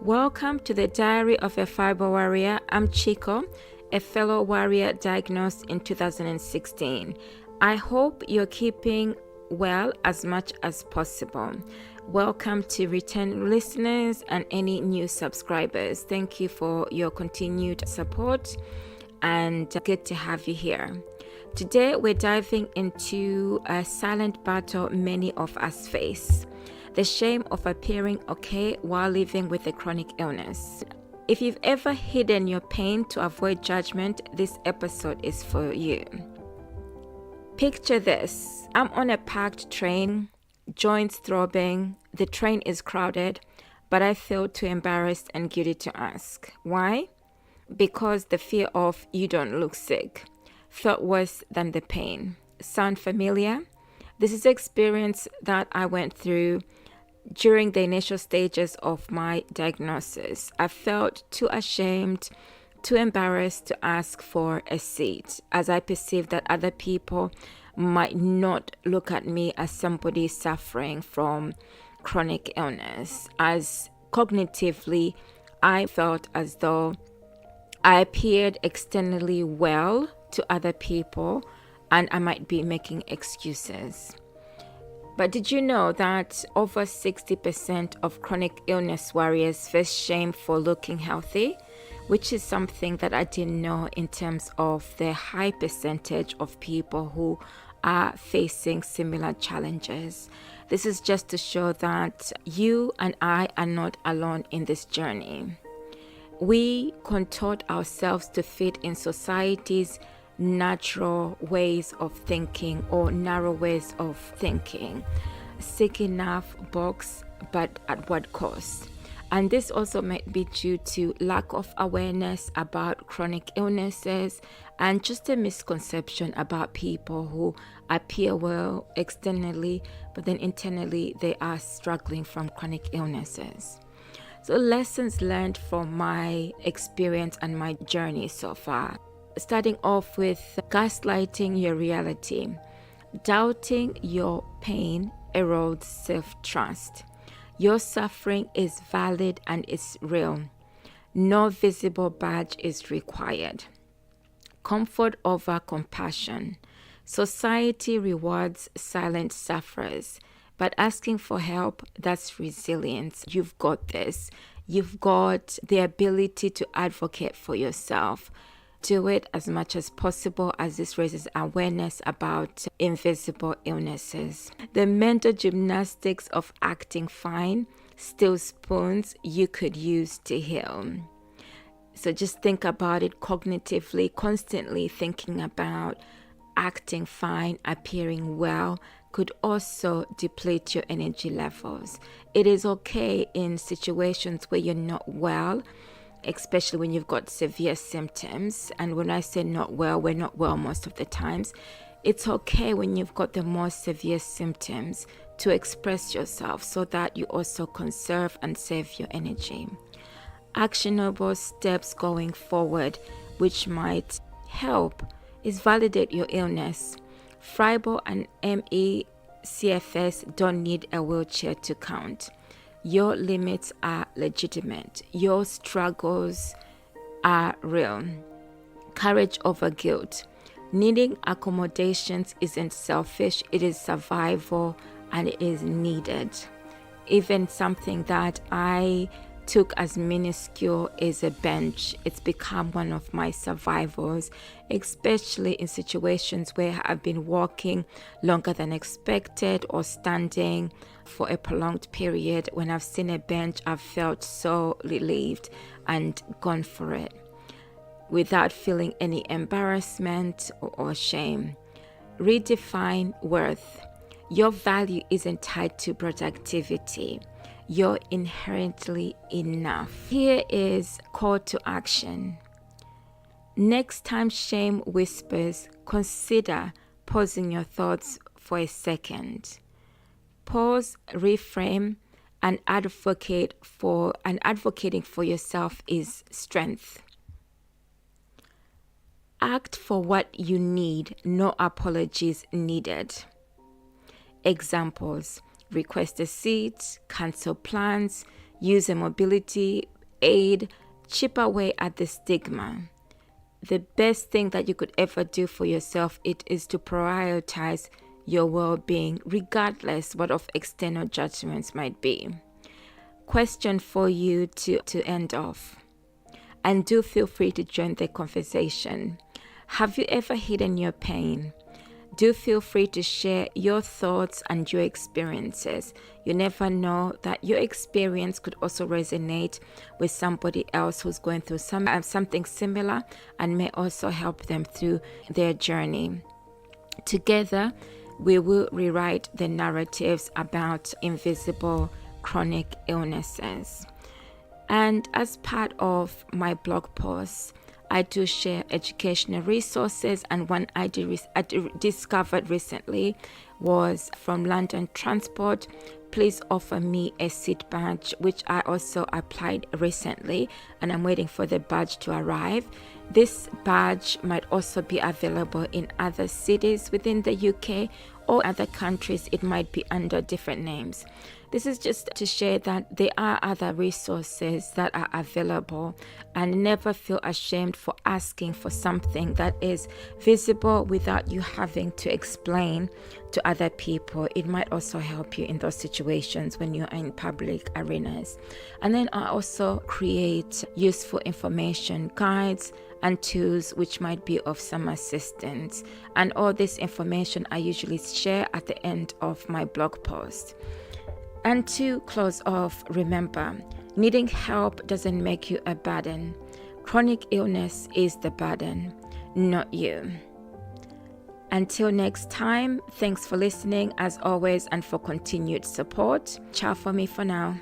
Welcome to the Diary of a Fibro Warrior. I'm Chico, a fellow warrior diagnosed in 2016. I hope you're keeping well as much as possible. Welcome to return listeners and any new subscribers. Thank you for your continued support and good to have you here. Today we're diving into a silent battle many of us face. The shame of appearing okay while living with a chronic illness. If you've ever hidden your pain to avoid judgment, this episode is for you. Picture this. I'm on a packed train, joints throbbing, the train is crowded, but I feel too embarrassed and guilty to ask. Why? Because the fear of you don't look sick felt worse than the pain. Sound familiar? This is the experience that I went through during the initial stages of my diagnosis. I felt too ashamed, too embarrassed to ask for a seat, as I perceived that other people might not look at me as somebody suffering from chronic illness, as cognitively I felt as though I appeared externally well to other people and I might be making excuses. But did you know that over 60% of chronic illness warriors face shame for looking healthy? Which is something that I didn't know in terms of the high percentage of people who are facing similar challenges. This is just to show that you and I are not alone in this journey. We contort ourselves to fit in society's natural ways of thinking or narrow ways of thinking. Sick enough box, but at what cost? And this also might be due to lack of awareness about chronic illnesses and just a misconception about people who appear well externally, but then internally they are struggling from chronic illnesses. So lessons learned from my experience and my journey so far. Starting off with gaslighting your reality. Doubting your pain erodes self-trust. Your suffering is valid and is real. No visible badge is required. Comfort over compassion. Society rewards silent sufferers, but asking for help, that's resilience. You've got this. You've got the ability to advocate for yourself. Do it as much as possible, as this raises awareness about invisible illnesses. The mental gymnastics of acting fine, still spoons you could use to heal. So just think about it cognitively, constantly thinking about acting fine, appearing well, could also deplete your energy levels. It is okay in situations where you're not well, especially when you've got severe symptoms. And when I say not well, we're not well most of the times. It's okay when you've got the more severe symptoms to express yourself so that you also conserve and save your energy. Actionable steps going forward which might help is validate your illness. Fibro and ME CFS don't need a wheelchair to count. Your limits are legitimate. Your struggles are real. Courage over guilt. Needing accommodations isn't selfish, it is survival and it is needed. Even something that I took as minuscule is a bench. It's become one of my survivals, especially in situations where I've been walking longer than expected or standing for a prolonged period. When I've seen a bench, I've felt so relieved and gone for it without feeling any embarrassment or shame. Redefine worth. Your value isn't tied to productivity. You're inherently enough. Here is call to action. Next time shame whispers, consider pausing your thoughts for a second. Pause, reframe, and advocating for yourself is strength. Act for what you need, no apologies needed. Examples: request a seat, cancel plans, use a mobility aid, chip away at the stigma. The best thing that you could ever do for yourself, it is to prioritize your well-being, regardless what of external judgments might be. Question for you to end off, and do feel free to join the conversation. Have you ever hidden your pain? Do feel free to share your thoughts and your experiences. You never know that your experience could also resonate with somebody else who's going through something similar and may also help them through their journey. Together, we will rewrite the narratives about invisible chronic illnesses. And as part of my blog posts, I do share educational resources, and one I discovered recently was from London Transport. Please offer me a seat badge, which I also applied recently, and I'm waiting for the badge to arrive. This badge might also be available in other cities within the UK or other countries. It might be under different names. This is just to share that there are other resources that are available, and never feel ashamed for asking for something that is visible without you having to explain to other people. It might also help you in those situations when you're in public arenas. And then I also create useful information guides and tools which might be of some assistance. And all this information I usually share at the end of my blog post. And to close off, remember, needing help doesn't make you a burden. Chronic illness is the burden, not you. Until next time, thanks for listening as always and for continued support. Ciao for me for now.